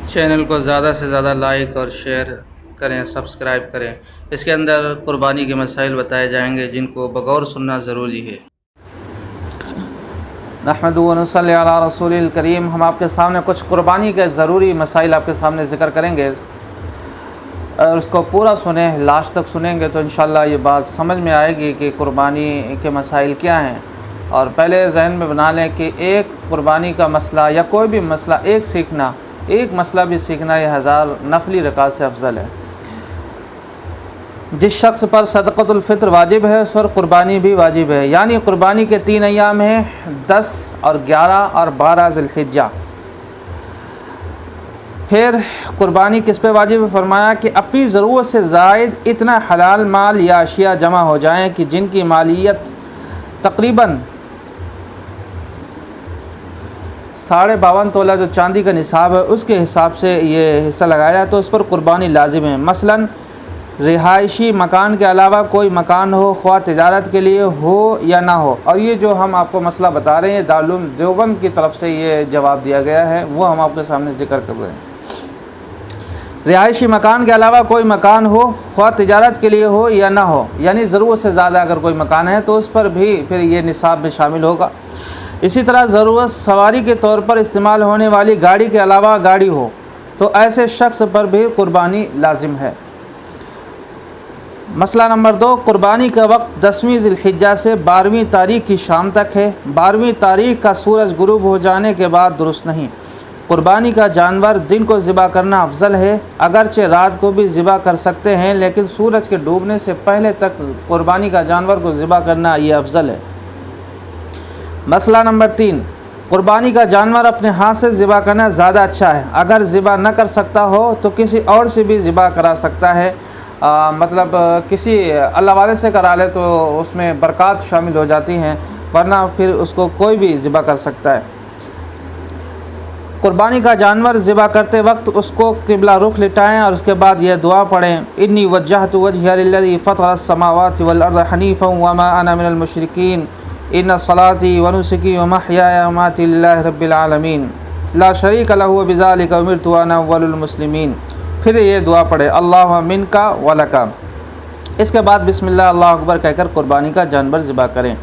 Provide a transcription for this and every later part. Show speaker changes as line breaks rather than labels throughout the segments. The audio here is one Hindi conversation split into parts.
चैनल को ज़्यादा से ज़्यादा लाइक और शेयर करें, सब्सक्राइब करें। इसके अंदर कुर्बानी के मसाइल बताए जाएंगे जिनको बगौर सुनना ज़रूरी है।
नहमदु व नसल्ली अला रसूलिल करीम। हम आपके सामने कुछ कुर्बानी के ज़रूरी मसाइल आपके सामने ज़िक्र करेंगे और उसको पूरा सुने, लास्ट तक सुनेंगे तो इंशाअल्लाह ये बात समझ में आएगी कि कुर्बानी के मसाइल क्या हैं। और पहले जहन में बना लें कि एक कुर्बानी का मसला या कोई भी मसला एक मसला भी सीखना ये 1000 नफली रकात से अफजल है। जिस शख्स पर सदक़तुल फ़ित्र वाजिब है उस पर कुर्बानी भी वाजिब है। यानी कुर्बानी के 3 अय्याम हैं, 10 और 11 और 12 ज़िलहिज्जा। फिर कुर्बानी किस पे वाजिब है? फरमाया कि अपनी ज़रूरत से ज़ायद इतना हलाल माल या अशिया जमा हो जाएं कि जिनकी मालियत तकरीबन 52.5 तोला जो चांदी का निसाब है उसके हिसाब से ये हिस्सा लगाया जाए तो उस पर कुर्बानी लाजिम है। मसलन रिहायशी मकान के अलावा कोई मकान हो, ख्वाह तिजारत के लिए हो या ना हो। और ये जो हम आपको मसला बता रहे हैं दारुल उलूम देवबंद की तरफ से ये जवाब दिया गया है, वो हम आपके सामने ज़िक्र कर रहे हैं। रिहायशी मकान के अलावा कोई मकान हो, ख्वाह तिजारत के लिए हो या ना हो, यानी ज़रूरत से ज़्यादा अगर कोई मकान है तो उस पर भी फिर ये निसाब में शामिल होगा। इसी तरह ज़रूरत सवारी के तौर पर इस्तेमाल होने वाली गाड़ी के अलावा गाड़ी हो तो ऐसे शख्स पर भी कुर्बानी लाजिम है। मसला नंबर 2, कुर्बानी का वक्त 10वीं ज़िलहिज्जा से 12वीं तारीख की शाम तक है। 12वीं तारीख का सूरज गुरूब हो जाने के बाद दुरुस्त नहीं। कुर्बानी का जानवर दिन को ज़िबा करना अफजल है, अगरचे रात को भी ज़िबा कर सकते हैं, लेकिन सूरज के डूबने से पहले तक कुर्बानी का जानवर को ज़िबा करना ये अफजल है। मसला नंबर 3, कुर्बानी का जानवर अपने हाथ से ज़िबा करना ज़्यादा अच्छा है। अगर ज़िबा न कर सकता हो तो किसी और से भी ज़िबा करा सकता है। मतलब किसी अल्लाह वाले से करा ले तो उसमें बरक़ात शामिल हो जाती हैं, वरना फिर उसको कोई भी ज़िबा कर सकता है। कुर्बानी का जानवर ज़िबा करते वक्त उसको क़िबला रुख लिटाएँ और उसके बाद यह दुआ पढ़ें, इन्नी वज्जहतु वजहिया लिल्लज़ी फ़तरस समावाति वल अर्ज़ हनीफ़न व मा अना मिनल मुशरिकीन इन्ना सलाती व नुसुकी व महयाया व ममाती लिल्लाहि रब्बिल आलमीन ला शरीक लहु व बिज़ालिका उमिरतु व अना अव्वलुल मुस्लिमीन। फिर ये दुआ पढ़े, अल्लाहुम्मा मिनका व लका। इसके बाद बिस्मिल्लाह अल्लाहु अकबर कहकर कुर्बानी का जानवर ज़िबा करें।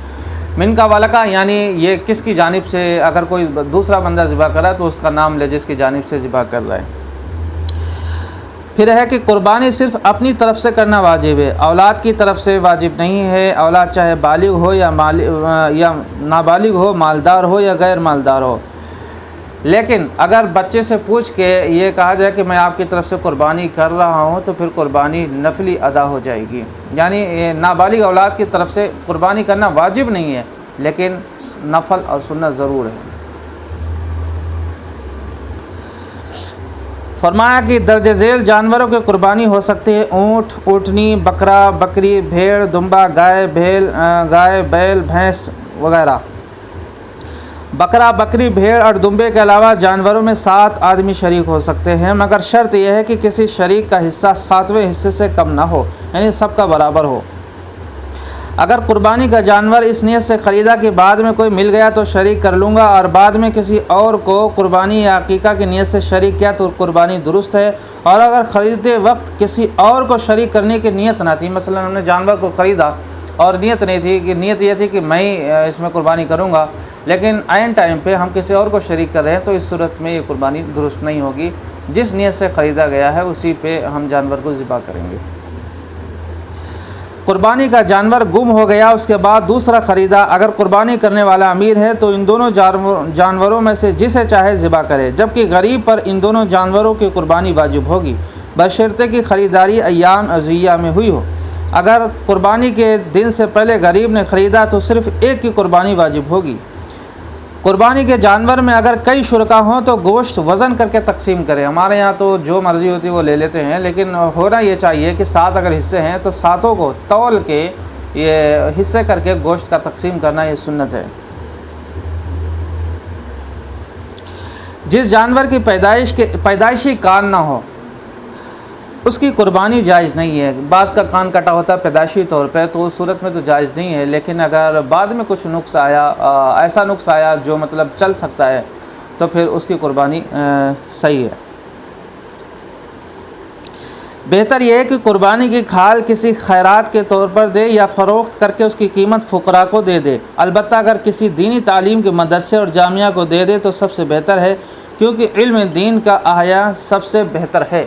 मिनका व लका यानी ये किसकी जानिब से, अगर कोई दूसरा बंदा ज़िबा कर रहा है तो उसका नाम ले जिसकी जानिब से ज़िबा कर रहा है। फिर है कि कुर्बानी सिर्फ़ अपनी तरफ से करना वाजिब है, औलाद की तरफ से वाजिब नहीं है। औलाद चाहे बालिग हो या नाबालिग हो, मालदार हो या गैर मालदार हो। लेकिन अगर बच्चे से पूछ के ये कहा जाए कि मैं आपकी तरफ से कुर्बानी कर रहा हूँ तो फिर कुर्बानी नफली अदा हो जाएगी। यानी नाबालिग औलाद की तरफ से कुर्बानी करना वाजिब नहीं है, लेकिन नफल और सुन्नत ज़रूर है। फरमाया कि दर्ज झेल जानवरों की कुर्बानी हो सकती है ऊँट, ऊँटनी, बकरा, बकरी, भेड़, दुम्बा, गाय, बैल, भैंस वगैरह। बकरा, बकरी, भेड़ और दुम्बे के अलावा जानवरों में 7 आदमी शरीक हो सकते हैं, मगर शर्त यह है कि किसी शरीक का हिस्सा 7वें हिस्से से कम ना हो, यानी सबका बराबर हो। अगर कुर्बानी का जानवर इस नीयत से ख़रीदा कि बाद में कोई मिल गया तो शरीक कर लूँगा और बाद में किसी और को कुर्बानी या अकीका की नीयत से शरीक किया तो कुर्बानी दुरुस्त है। और अगर ख़रीदते वक्त किसी और को शरीक करने की नीयत ना थी, मसलन हमने जानवर को ख़रीदा और नीयत नहीं थी कि नीयत यह थी कि मैं इसमें कुर्बानी करूँगा, लेकिन आइन टाइम पे हम किसी और को शरीक कर रहे हैं तो इस सूरत में ये कुर्बानी दुरुस्त नहीं होगी। जिस नीयत से ख़रीदा गया है उसी पे हम जानवर को ज़िबा करेंगे। कुर्बानी का जानवर गुम हो गया, उसके बाद दूसरा ख़रीदा, अगर कुर्बानी करने वाला अमीर है तो इन दोनों जानवरों में से जिसे चाहे ज़िबा करे, जबकि गरीब पर इन दोनों जानवरों की कुर्बानी वाजिब होगी बशर्ते कि ख़रीदारी अय्याम अज़िया में हुई हो। अगर कुर्बानी के दिन से पहले गरीब ने ख़रीदा तो सिर्फ़ एक की कुर्बानी वाजिब होगी। कुर्बानी के जानवर में अगर कई शुरका हों तो गोश्त वज़न करके तकसीम करें। हमारे यहाँ तो जो मर्ज़ी होती है वो ले लेते हैं, लेकिन होना ये चाहिए कि 7 अगर हिस्से हैं तो 7 को तौल के ये हिस्से करके गोश्त का तकसीम करना ये सुन्नत है। जिस जानवर की पैदाइशी कान ना हो उसकी कुर्बानी जायज़ नहीं है। बाज़ का कान कटा होता है पैदाइशी तौर पे, तो उस सूरत में तो जायज़ नहीं है। लेकिन अगर बाद में कुछ नुक्स आया, ऐसा नुक्स आया जो मतलब चल सकता है, तो फिर उसकी कुर्बानी सही है। बेहतर यह है कि कुर्बानी की खाल किसी खैरात के तौर पर दे या फ़रोख्त करके उसकी कीमत फ़ुकरा को दे दे। अलबत्ता अगर किसी दीनी तालीम के मदरसे और जामिया को दे दे तो सबसे बेहतर है, क्योंकि इल्म दीन का अहया सबसे बेहतर है।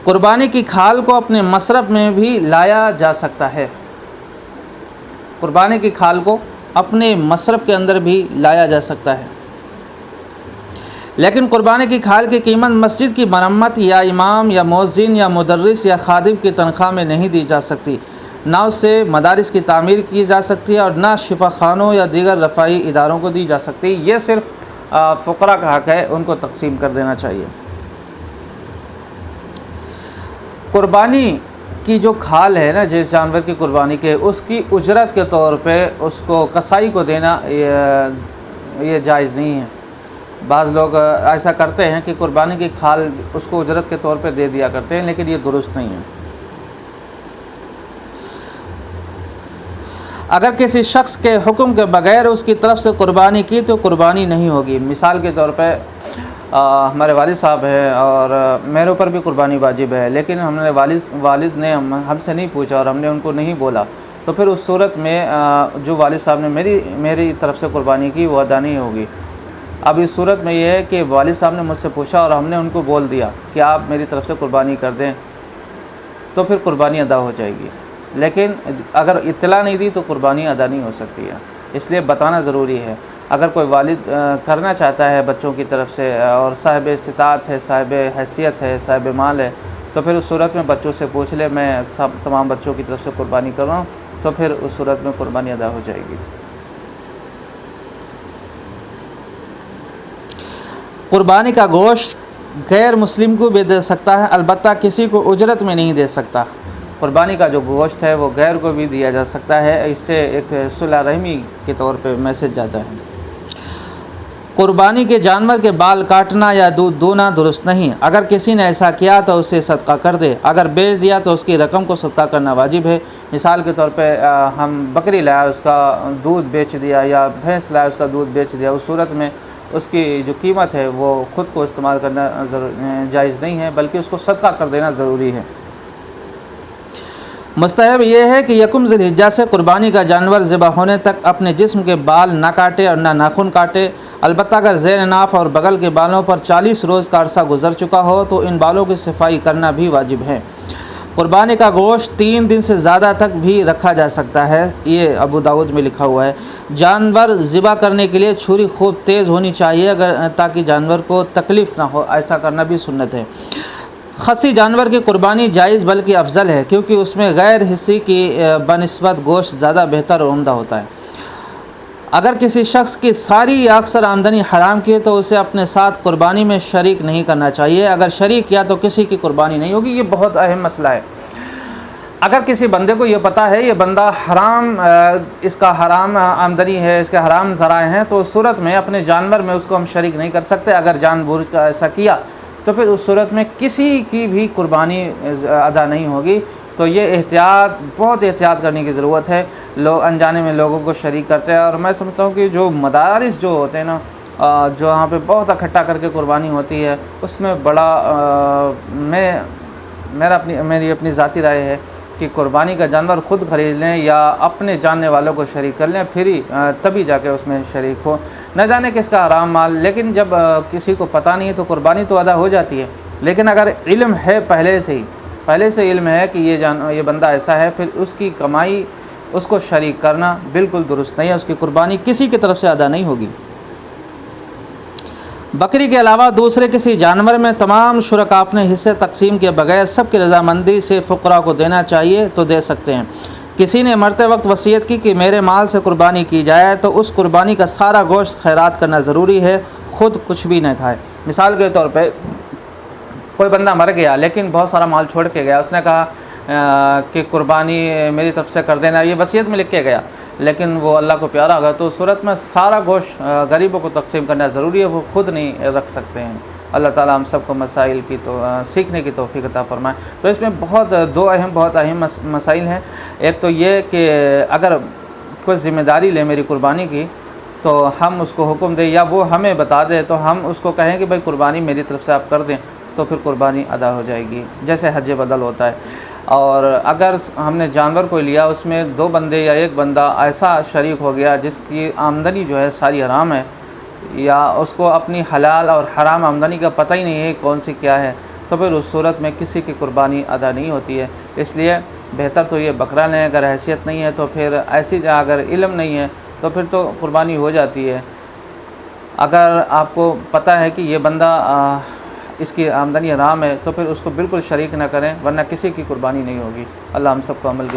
कुर्बानी की खाल को अपने मसरफ़ में भी लाया जा सकता है। कुर्बानी की खाल को अपने मसरफ़ के अंदर भी लाया जा सकता है, लेकिन कुर्बानी की खाल की कीमत मस्जिद की मरम्मत या इमाम या मुअज्जिन या मुदर्रिस या खादिम की तनख्वाह में नहीं दी जा सकती। ना उससे मदारिस की तामीर की जा सकती है और ना शिफा खानों या दीगर रफ़ाई इदारों को दी जा सकती। ये सिर्फ फ़ुक़रा का हक़ है, उनको तकसीम कर देना चाहिए। कुर्बानी की जो खाल है ना, जिस जानवर की कुर्बानी के, उसकी उजरत के तौर पे उसको कसाई को देना ये जायज़ नहीं है। बाज़ लोग ऐसा करते हैं कि कुर्बानी की खाल उसको उजरत के तौर पे दे दिया करते हैं, लेकिन ये दुरुस्त नहीं है। अगर किसी शख्स के हुक्म के बग़ैर उसकी तरफ से कुर्बानी की तो कुर्बानी नहीं होगी। मिसाल के तौर पे हमारे वालिद साहब हैं और मेरे ऊपर भी कुर्बानी वाजिब है, लेकिन हमने वालिद ने हमसे नहीं पूछा और हमने उनको नहीं बोला, तो फिर उस सूरत में जो वालिद साहब ने मेरी तरफ से कुर्बानी की वो अदा नहीं होगी। अब इस सूरत में ये है कि वालिद साहब ने मुझसे पूछा और हमने उनको बोल दिया कि आप मेरी तरफ से कुर्बानी कर दें, तो फिर कुर्बानी अदा हो जाएगी। लेकिन अगर इत्तला नहीं दी तो कुर्बानी अदा नहीं हो सकती है, इसलिए बताना ज़रूरी है। अगर कोई वालिद करना चाहता है बच्चों की तरफ से और साहिब इस्तिताअत है, साहिब हैसियत है, साहिब माल है, तो फिर उस सूरत में बच्चों से पूछ ले, मैं तमाम बच्चों की तरफ से कुर्बानी कर रहा हूँ, तो फिर उस सूरत में कुर्बानी अदा हो जाएगी। कुर्बानी का गोश्त गैर मुस्लिम को भी दे सकता है, अलबत्ता किसी को उजरत में नहीं दे सकता। कुर्बानी का जो गोश्त है वो गैर को भी दिया जा सकता है, इससे एक सुलह रहमी के तौर पे मैसेज जाता है। कुर्बानी के जानवर के बाल काटना या दूध दूना दुरुस्त नहीं। अगर किसी ने ऐसा किया तो उसे सदका कर दे, अगर बेच दिया तो उसकी रकम को सदका करना वाजिब है। मिसाल के तौर पे हम बकरी लाया, उसका दूध बेच दिया, या भैंस लाया, उसका दूध बेच दिया, उस सूरत में उसकी जो कीमत है वो ख़ुद को इस्तेमाल करना जायज़ नहीं है, बल्कि उसको सदका कर देना ज़रूरी है। मुस्तहब यह है कि यकुम ज़िलहिज्जा से कुर्बानी का जानवर ज़िबा होने तक अपने जिस्म के बाल ना काटे और ना नाखून काटे। अलबत्ता अगर ज़ेर नाफ और बगल के बालों पर 40 रोज़ का अरसा गुजर चुका हो तो इन बालों की सफाई करना भी वाजिब है। कुर्बानी का गोश्त 3 दिन से ज़्यादा तक भी रखा जा सकता है, ये अबू दाऊद में लिखा हुआ है। जानवर ज़िबा करने के लिए छुरी खूब तेज़ होनी चाहिए, अगर ताकि जानवर को तकलीफ़ ना हो, ऐसा करना भी सुन्नत है। खसी जानवर की कुर्बानी जायज़ बल्कि अफजल है, क्योंकि उसमें गैर हिस्सी की बनिस्बत गोश्त ज़्यादा बेहतर और उम्दा होता है। अगर किसी शख्स की सारी या अक्सर आमदनी हराम की है तो उसे अपने साथ कुर्बानी में शरीक नहीं करना चाहिए। अगर शरीक किया तो किसी की कुर्बानी नहीं होगी। ये बहुत अहम मसला है। अगर किसी बंदे को ये पता है ये बंदा हराम, इसका हराम आमदनी है, इसके हराम ज़राए हैं, तो उस सूरत में अपने जानवर में उसको हम शरीक नहीं कर सकते। अगर जानबूझ कर ऐसा किया तो फिर उस सूरत में किसी की भी कुर्बानी अदा नहीं होगी। तो ये बहुत एहतियात करने की ज़रूरत है। लोग अनजाने में लोगों को शरीक करते हैं, और मैं समझता हूँ कि जो मदारिस जो होते हैं ना, जो वहाँ पे बहुत इकट्ठा करके कुर्बानी होती है, उसमें बड़ा मेरी अपनी ज़ाती राय है कि कुर्बानी का जानवर ख़ुद ख़रीद लें या अपने जानने वालों को शरीक कर लें, फिर ही तभी जाके उसमें शरीक हो। न जाने किसका हराम माल, लेकिन जब किसी को पता नहीं है तो कुर्बानी तो अदा हो जाती है। लेकिन अगर इल्म है पहले से इल्म है कि ये बंदा ऐसा है, फिर उसकी कमाई उसको शरीक करना बिल्कुल दुरुस्त नहीं है, उसकी कुर्बानी किसी की तरफ से अदा नहीं होगी। बकरी के अलावा दूसरे किसी जानवर में तमाम शुरका अपने हिस्से तकसीम के बगैर सबकी रजामंदी से फ़ुक़रा को देना चाहिए तो दे सकते हैं। किसी ने मरते वक्त वसीयत की कि मेरे माल से कुर्बानी की जाए, तो उस कुर्बानी का सारा गोश्त खैरात करना ज़रूरी है, ख़ुद कुछ भी न खाए। मिसाल के तौर पे कोई बंदा मर गया लेकिन बहुत सारा माल छोड़ के गया, उसने कहा कि कुर्बानी मेरी तरफ से कर देना, ये वसीयत में लिख के गया, लेकिन वो अल्लाह को प्यारा होगा तो सूरत में सारा गोश्त गरीबों को तकसीम करना ज़रूरी है, वो ख़ुद नहीं रख सकते हैं। अल्लाह ताला हम सबको मसाइल की तो सीखने की तौफीक अता फरमाए। तो इसमें बहुत अहम मसाइल हैं। एक तो ये कि अगर कोई ज़िम्मेदारी ले मेरी कुर्बानी की, तो हम उसको हुक्म दें या वो हमें बता दे तो हम उसको कहें कि भाई कुर्बानी मेरी तरफ से आप कर दें, तो फिर कुर्बानी अदा हो जाएगी, जैसे हज बदल होता है। और अगर हमने जानवर को लिया, उसमें 2 बंदे या 1 बंदा ऐसा शरीक हो गया जिसकी आमदनी जो है सारी हराम है, या उसको अपनी हलाल और हराम आमदनी का पता ही नहीं है कौन सी क्या है, तो फिर उस सूरत में किसी की कुर्बानी अदा नहीं होती है। इसलिए बेहतर तो ये बकरा लें, अगर हैसियत नहीं है तो फिर ऐसी जगह, अगर इल्म नहीं है तो फिर तो कुर्बानी हो जाती है। अगर आपको पता है कि ये बंदा इसकी आमदनी हराम है तो फिर उसको बिल्कुल शरीक ना करें, वरना किसी की कुर्बानी नहीं होगी। अल्लाह हम सबको अमल